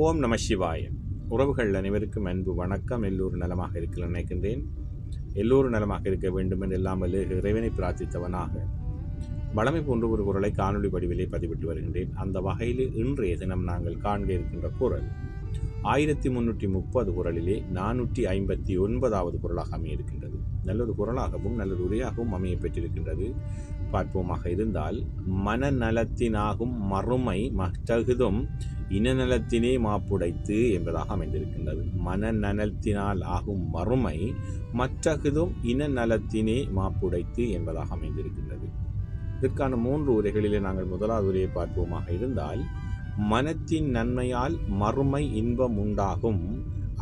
ஓம் நம சிவாய. உறவுகள் அனைவருக்கும் அன்பு வணக்கம். எல்லோரும் நலமாக இருக்க நினைக்கின்றேன். எல்லோரும் நலமாக இருக்க வேண்டும் என்று எல்லாம் இறைவனை பிரார்த்தித்தவனாக வளமை போன்ற ஒரு குரலை காணொலி வடிவிலே பதிவிட்டு வருகின்றேன். அந்த வகையில் இன்றைய தினம் நாங்கள் காண்க இருக்கின்ற குரல் 1330 குரலிலே 459வது குரலாக அமைய இருக்கின்றது. நல்லொரு குரலாகவும் நல்லொரு உரையாகவும் அமைய பெற்றிருக்கின்றது. பார்ப்போமாக இருந்தால், மனநலத்தினாகும் மறுமை மற்றகுதும் இனநலத்தினே மாப்புடைத்து என்பதாக அமைந்திருக்கின்றது. மனநலத்தினால் ஆகும் மறுமை மற்றகுதும் இனநலத்தினே மாப்புடைத்து என்பதாக அமைந்திருக்கின்றது. இதற்கான 3 உரைகளிலே நாங்கள் முதலாவது உரையை பார்ப்போமாக இருந்தால், மனத்தின் நன்மையால் மறுமை இன்பம் உண்டாகும்,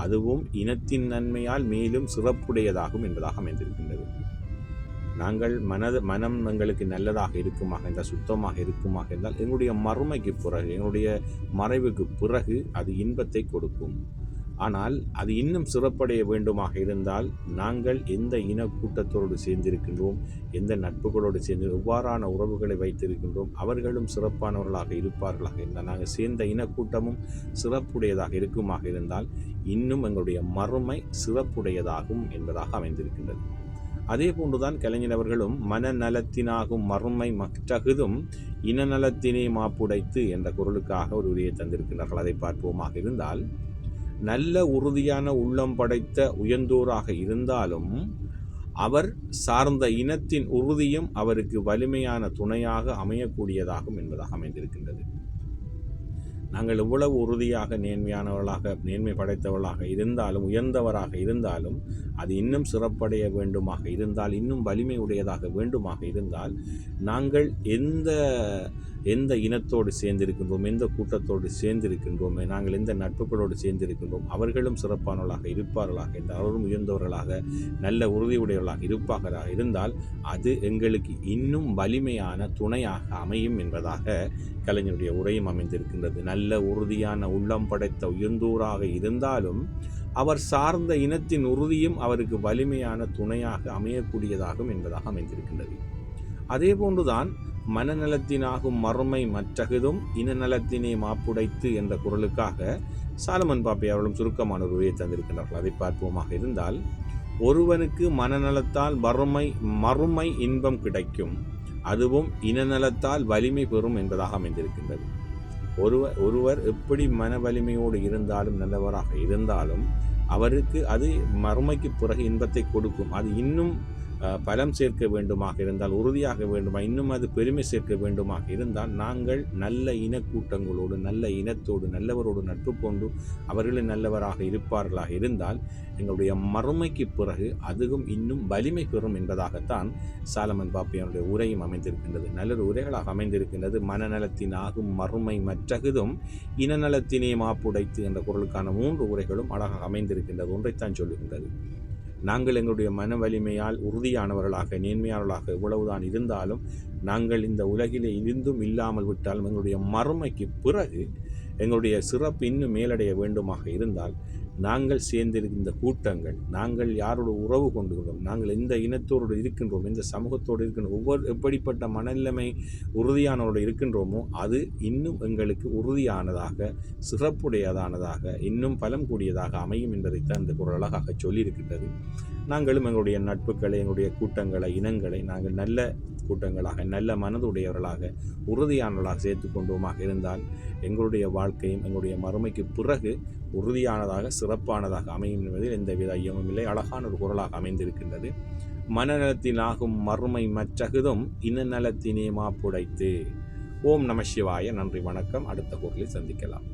அதுவும் இனத்தின் நன்மையால் மேலும் சிறப்புடையதாகும் என்பதாக அமைந்திருக்கின்றது. நாங்கள் மனம் எங்களுக்கு நல்லதாக இருக்குமாக இருந்தால், சுத்தமாக இருக்குமாக இருந்தால், எங்களுடைய மறுமைக்கு பிறகு, எங்களுடைய மறைவுக்கு பிறகு அது இன்பத்தை கொடுக்கும். ஆனால் அது இன்னும் சிறப்படைய வேண்டுமாக இருந்தால், நாங்கள் எந்த இன கூட்டத்தோடு சேர்ந்திருக்கின்றோம், எந்த நட்புகளோடு சேர்ந்து எவ்வாறான உறவுகளை வைத்திருக்கின்றோம், அவர்களும் சிறப்பானவர்களாக இருப்பார்களாக இருந்தால், நாங்கள் சேர்ந்த இனக்கூட்டமும் சிறப்புடையதாக இருக்குமாக இருந்தால், இன்னும் எங்களுடைய மறுமை சிறப்புடையதாகும் என்பதாக அமைந்திருக்கின்றது. அதே போன்றுதான் கலைஞரவர்களும் மனநலத்தினாகும் மறுமை மற்றகுதும் இனநலத்தினை மாப்புடைத்து என்ற குரலுக்காக ஒரு உரையை தந்திருக்கிறார்கள். அதை பார்ப்போமாக இருந்தால், நல்ல உறுதியான உள்ளம் படைத்த உயர்ந்தோராக இருந்தாலும் அவர் சார்ந்த இனத்தின் உறுதியும் அவருக்கு வலிமையான துணையாக அமையக்கூடியதாகும் என்பதாக அமைந்திருக்கின்றது. நாங்கள் எவ்வளவு உறுதியாக நேர்மை படைத்தவர்களாக இருந்தாலும், உயர்ந்தவராக இருந்தாலும், அது இன்னும் சிறப்படைய வேண்டுமாக இருந்தால், இன்னும் வலிமை உடையதாக வேண்டுமாக இருந்தால், நாங்கள் எந்த இனத்தோடு சேர்ந்திருக்கின்றோம், எந்த கூட்டத்தோடு சேர்ந்திருக்கின்றோம், நாங்கள் எந்த நட்புகளோடு சேர்ந்திருக்கின்றோம், அவர்களும் சிறப்பானவர்களாக இருப்பார்களாக இருந்தால், அவரும் உயர்ந்தவர்களாக நல்ல உறுதியுடையவர்களாக இருப்பார்களாக இருந்தால், அது எங்களுக்கு இன்னும் வலிமையான துணையாக அமையும் என்பதாக கலைஞருடைய உரையும் அமைந்திருக்கின்றது. நல்ல உறுதியான உள்ளம் படைத்த உயர்ந்தோராக இருந்தாலும் அவர் சார்ந்த இனத்தின் உறுதியும் அவருக்கு வலிமையான துணையாக அமையக்கூடியதாகும் என்பதாக அமைந்திருக்கின்றது. அதே போன்றுதான் மனநலத்தினாகும் மறுமை மற்றகுதும் இனநலத்தினை மாப்புடைத்து என்ற குரலுக்காக சாலமன் பாப்பை அவர்களும் சுருக்கமான ஒரு உரையை தந்திருக்கின்றார்கள். அதை பார்ப்போமாக இருந்தால், ஒருவனுக்கு மனநலத்தால் மறுமை இன்பம் கிடைக்கும், அதுவும் இனநலத்தால் வலிமை பெறும் என்பதாக அமைந்திருக்கின்றது. ஒருவர் எப்படி மன வலிமையோடு இருந்தாலும், நல்லவராக இருந்தாலும், அவருக்கு அது மறுமைக்கு பிறகு இன்பத்தை கொடுக்கும். அது இன்னும் பலம் சேர்க்க வேண்டுமாக இருந்தால், உறுதியாக வேண்டுமா, இன்னும் அது பெருமை சேர்க்க வேண்டுமாக இருந்தால், நாங்கள் நல்ல இனக்கூட்டங்களோடு, நல்ல இனத்தோடு, நல்லவரோடு நட்பு கொண்டு அவர்களும் நல்லவராக இருப்பார்களாக இருந்தால், எங்களுடைய மறுமைக்கு பிறகு அதுவும் இன்னும் வலிமை பெறும் என்பதாகத்தான் சாலமன் பாப்பையனுடைய உரையும் அமைந்திருக்கின்றது. நல்லொரு உரைகளாக அமைந்திருக்கின்றது. மனநலத்தின் ஆகும் மறுமை மற்றகுதும் இனநலத்தினே மாப்புடைத்து என்ற குரலுக்கான 3 உரைகளும் அழகாக அமைந்திருக்கின்றது. ஒன்றைத்தான் சொல்லுகின்றது. நாங்கள் எங்களுடைய மன வலிமையால் உறுதியானவர்களாக, நேர்மையானவர்களாக எவ்வளவுதான் இருந்தாலும், நாங்கள் இந்த உலகிலே இருந்தும் இல்லாமல் விட்டாலும், எங்களுடைய மறுமைக்கு பிறகு எங்களுடைய சிறப்பு இன்னும் மேலடைய வேண்டுமாக இருந்தால், நாங்கள் சேர்ந்திருக்கின்ற கூட்டங்கள், நாங்கள் யாரோடு உறவு கொண்டுகிறோம், நாங்கள் எந்த இனத்தோடு இருக்கின்றோம், எந்த சமூகத்தோடு இருக்கின்றோம், எப்படிப்பட்ட மனநிலைமை உறுதியானவரோடு இருக்கின்றோமோ, அது இன்னும் எங்களுக்கு உறுதியானதாக, சிறப்புடையதானதாக, இன்னும் பலம் கூடியதாக அமையும் என்பதைத்தான் இந்த குரல் அழகாக சொல்லியிருக்கின்றது. நாங்களும் எங்களுடைய நட்புகளை, எங்களுடைய கூட்டங்களை, இனங்களை நாங்கள் நல்ல கூட்டங்களாக, நல்ல மனதுடையவர்களாக, உறுதியானவர்களாக சேர்த்து கொண்டோமாக இருந்தால், எங்களுடைய வாழ்க்கையும் எங்களுடைய மறுமைக்கு பிறகு உறுதியானதாக, சிறப்பானதாக அமையும் என்பதில் எந்தவித ஐயமும் இல்லை. அழகான ஒரு குரலாக அமைந்திருக்கின்றது. மனநலத்தினாகும் மறுமை மற்றகுதும் இனநலத்தினே மாப்புடைத்து. ஓம் நம சிவாய. நன்றி, வணக்கம். அடுத்த குரலில் சந்திக்கலாம்.